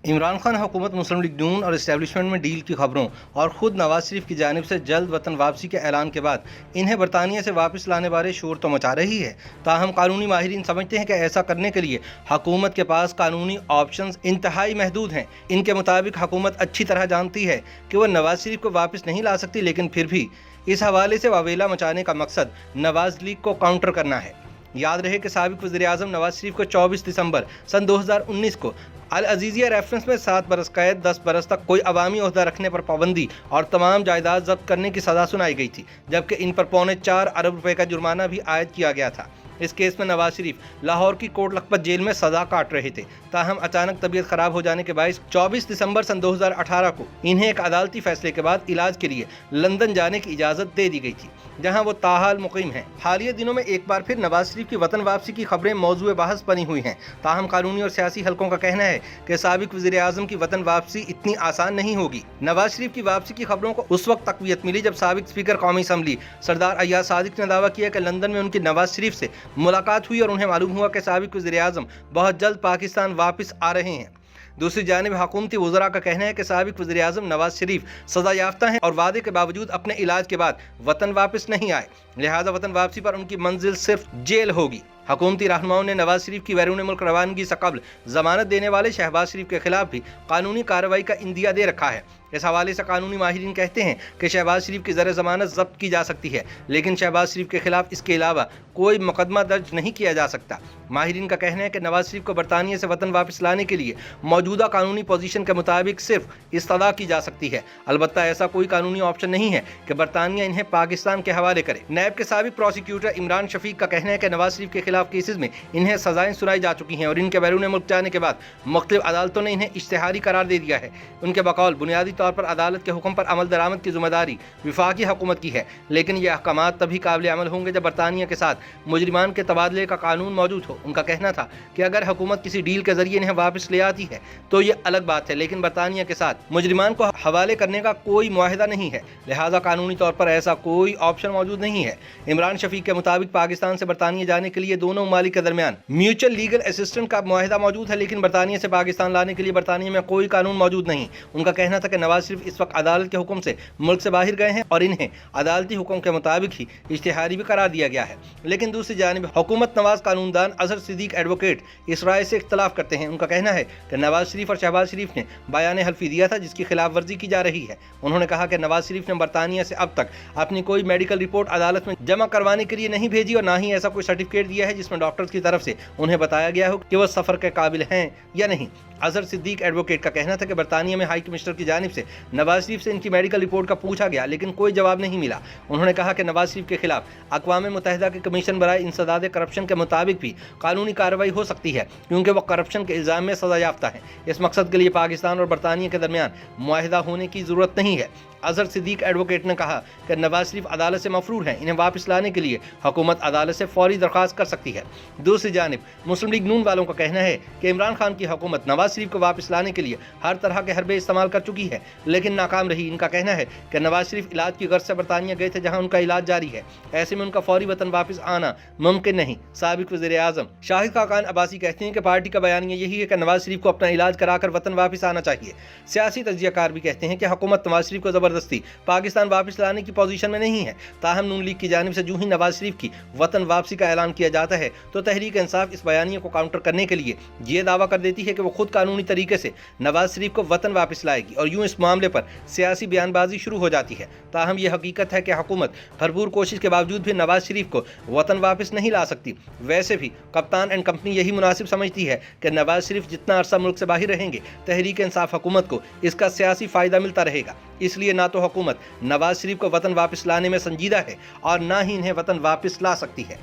इमरान खान हुकूमत मुस्लिम लीग नून और इस्टेब्लिशमेंट में डील की खबरों और ख़ुद नवाज शरीफ की जानिब से जल्द वतन वापसी के ऐलान के बाद इन्हें बरतानिया से वापस लाने बारे शोर तो मचा रही है। ताहम कानूनी माहिरीन समझते हैं कि ऐसा करने के लिए हुकूमत के पास कानूनी ऑप्शंस इंतहाई महदूद हैं। इनके मुताबिक हुकूमत अच्छी तरह जानती है कि वह नवाज शरीफ को वापस नहीं ला सकती, लेकिन फिर भी इस हवाले से वावेला मचाने का मकसद नवाज लीग को काउंटर करना है। याद रहे कि साबिक वज़ीर-ए-आज़म नवाज शरीफ को 24 दिसंबर सन 2019 को अल अजीज़िया रेफरेंस में 7 बरस कैद, 10 बरस तक कोई अवामी ओहदा रखने पर पाबंदी और तमाम जायदाद जब्त करने की सज़ा सुनाई गई थी, जबकि इन पर 4.25 अरब रुपए का जुर्माना भी आयद किया गया था। इस केस में नवाज शरीफ लाहौर की कोट लखपत जेल में सज़ा काट रहे थे। ताहम अचानक तबीयत खराब हो जाने के बायस 24 दिसंबर सन 2018 को इन्हें एक अदालती फैसले के बाद इलाज के लिए लंदन जाने की इजाज़त दे दी गई थी, जहां वो ताहाल मुकीम हैं। हालिया दिनों में एक बार फिर नवाज शरीफ की वतन वापसी की खबरें मौजूए बहस बनी हुई हैं। ताहम कानूनी और सियासी हलकों का कहना है कि साबिक वज़ीर-ए-आज़म की वतन वापसी इतनी आसान नहीं होगी। नवाज शरीफ की वापसी की खबरों को उस वक्त तक़वियत मिली जब साबिक स्पीकर कौमी असम्बली सरदार अय्याज सादिक ने दावा किया कि लंदन में उनकी नवाज शरीफ से मुलाकात हुई और उन्हें मालूम हुआ कि साबिक वज़ीर-ए-आज़म बहुत जल्द पाकिस्तान वापस आ रहे हैं। दूसरी जानिब हुकूमती वज़रा का कहना है कि साबिक वज़ीर-ए-आज़म नवाज शरीफ सज़ा याफ्ता हैं और वादे के बावजूद अपने इलाज के बाद वतन वापस नहीं आए, लिहाजा वतन वापसी पर उनकी मंजिल सिर्फ जेल होगी। हुकूमती रहनुमाओं ने नवाज शरीफ की बैरून मुल्क रवानगी से कबल जमानत देने वाले शहबाज शरीफ के खिलाफ भी कानूनी कार्रवाई का इंदिया दे रखा है। इस हवाले से कानूनी माहिरीन कहते हैं कि शहबाज शरीफ की ज़र ज़मानत जब्त की जा सकती है, लेकिन शहबाज शरीफ के खिलाफ इसके अलावा कोई मुकदमा दर्ज नहीं किया जा सकता। माहिरीन का कहना है कि नवाज शरीफ को बरतानिया से वतन वापस लाने के लिए मौजूदा कानूनी पोजीशन के मुताबिक सिर्फ इस्तदा की जा सकती है। अलबत्ता ऐसा कोई कानूनी ऑप्शन नहीं है कि बरतानिया इन्हें पाकिस्तान के हवाले करे। नैब के साबिक प्रोसिक्यूटर इमरान शफीक का कहना है कि नवाज शरीफ के खिलाफ केसेस में इन्हें सजाएं सुनाई जा चुकी हैं और इनके बैरून मुल्क जाने के बाद मुख्तलिफ अदालतों ने इन्हें इश्तिहारी करार दे दिया है। उनके बकौल बुनियादी तौर पर अदालत के हुक्म पर अमल दरामद की जिम्मेदारी विफाकी हुकूमत की है, लेकिन ये अहकामात तभी काबिल अमल होंगे जब बरतानिया के साथ मुजरिमान के तबादले का कानून मौजूद हो। उनका कहना था कि अगर हुकूमत किसी डील के जरिए इन्हें वापस ले आती है तो ये अलग बात है, लेकिन बरतानिया के साथ मुजरिमान को हवाले करने का कोई मुआहिदा नहीं है, लिहाजा कानूनी तौर पर ऐसा कोई ऑप्शन मौजूद नहीं है। इमरान शफीक के मुताबिक पाकिस्तान से बरतानिया जाने के लिए दोनों ममालिक के दरमियान म्यूचुअल लीगल असिस्टेंट का मुआहिदा मौजूद है, लेकिन बरतानिया से पाकिस्तान लाने के लिए बरतानिया में कोई कानून मौजूद नहीं। उनका कहना था कि नवाज शरीफ इस वक्त अदालत के हुक्म से मुल्क से बाहर गए हैं और इन्हें अदालती हुक्म के मुताबिक ही इश्तिहारी भी करार दिया गया है। लेकिन दूसरी जानिब हुकूमत नवाज कानूनदान अजहर सिद्दीक एडवोकेट इस राय से इख्तलाफ करते हैं। उनका कहना है कि नवाज शरीफ और शहबाज शरीफ ने बयान हल्फी दिया था जिसकी खिलाफ वर्जी की जा रही है। उन्होंने कहा कि नवाज शरीफ ने बरतानिया से अब तक अपनी कोई मेडिकल रिपोर्ट अदालत में जमा करवाने के लिए नहीं भेजी और ना ही ऐसा कोई सर्टिफिकेट दिया है जिसमें डॉक्टर्स की तरफ से उन्हें बताया गया हो कि वह सफर के काबिल हैं या नहीं। अजहर सिद्दीक एडवोकेट का कहना था कि बरतानिया में हाई कमिश्नर की जानिब से नवाज शरीफ से इनकी मेडिकल रिपोर्ट का पूछा गया, लेकिन कोई जवाब नहीं मिला। उन्होंने कहा कि नवाज शरीफ के खिलाफ अक़वाम मुत्तहिदा के कमीशन बराए इंसदाद करप्शन के मुताबिक भी कानूनी कार्रवाई हो सकती है, क्योंकि वह करप्शन के इल्ज़ाम में सज़ा याफ्ता है। इस मकसद के लिए पाकिस्तान और बरतानिया के दरमियान मुआहिदा होने की ज़रूरत नहीं है। अजहर सिद्दीक एडवोकेट ने कहा कि नवाज शरीफ अदालत से मफरूर हैं, इन्हें वापस लाने के लिए हुकूमत अदालत से फौरी दरख्वास्त कर सकती है। दूसरी जानिब मुस्लिम लीग नून वालों का कहना है कि इमरान खान की हुकूमत नवाज शरीफ को वापस लाने के लिए हर तरह के हरबे इस्तेमाल कर चुकी है, लेकिन नाकाम रही। इनका कहना है कि नवाज शरीफ इलाज की गर्ज से बरतानिया गए थे, जहां उनका इलाज जारी है। ऐसे में उनका फौरी वतन वापस आना मुमकिन नहीं। साबिक वज़ीर-ए-आज़म शाहिद खाकान अब्बासी कहते हैं कि पार्टी का बयानिया यही है कि नवाज शरीफ को अपना इलाज कराकर वतन वापस आना चाहिए। सियासी तज्ज़ियाकार भी कहते हैं कि हुकूमत नवाज शरीफ को ज़बरदस्ती पाकिस्तान वापस लाने की पोजीशन में नहीं है। ताहम नून लीग की जानिब से जो ही नवाज शरीफ की वतन वापसी का ऐलान किया जाता है तो तहरीक इंसाफ इस बयानिया को काउंटर करने के लिए ये दावा कर देती है कि वो खुद कानूनी तरीके से नवाज शरीफ को वतन वापस लाएगी और यूं इस मामले पर सियासी बयानबाजी शुरू हो जाती है। ताहम यह हकीकत है कि हुकूमत भरपूर कोशिश के बावजूद भी नवाज शरीफ को वतन वापस नहीं ला सकती। वैसे भी कप्तान एंड कंपनी यही मुनासिब समझती है कि नवाज शरीफ जितना अरसा मुल्क से बाहर रहेंगे तहरीक इंसाफ हुकूमत को इसका सियासी फ़ायदा मिलता रहेगा। इसलिए ना तो हुकूमत नवाज शरीफ को वतन वापस लाने में संजीदा है और ना ही इन्हें वतन वापस ला सकती है।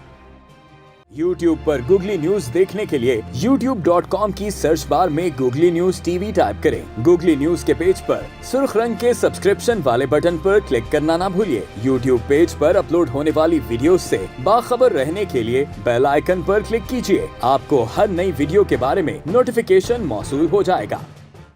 YouTube पर गूगली न्यूज देखने के लिए youtube.com की सर्च बार में गूगली न्यूज टीवी टाइप करें। गूगली न्यूज के पेज पर सुर्ख रंग के सब्सक्रिप्शन वाले बटन पर क्लिक करना ना भूलिए। YouTube पेज पर अपलोड होने वाली वीडियोस से बाखबर रहने के लिए बेल आइकन पर क्लिक कीजिए। आपको हर नई वीडियो के बारे में नोटिफिकेशन मौसूल हो जाएगा।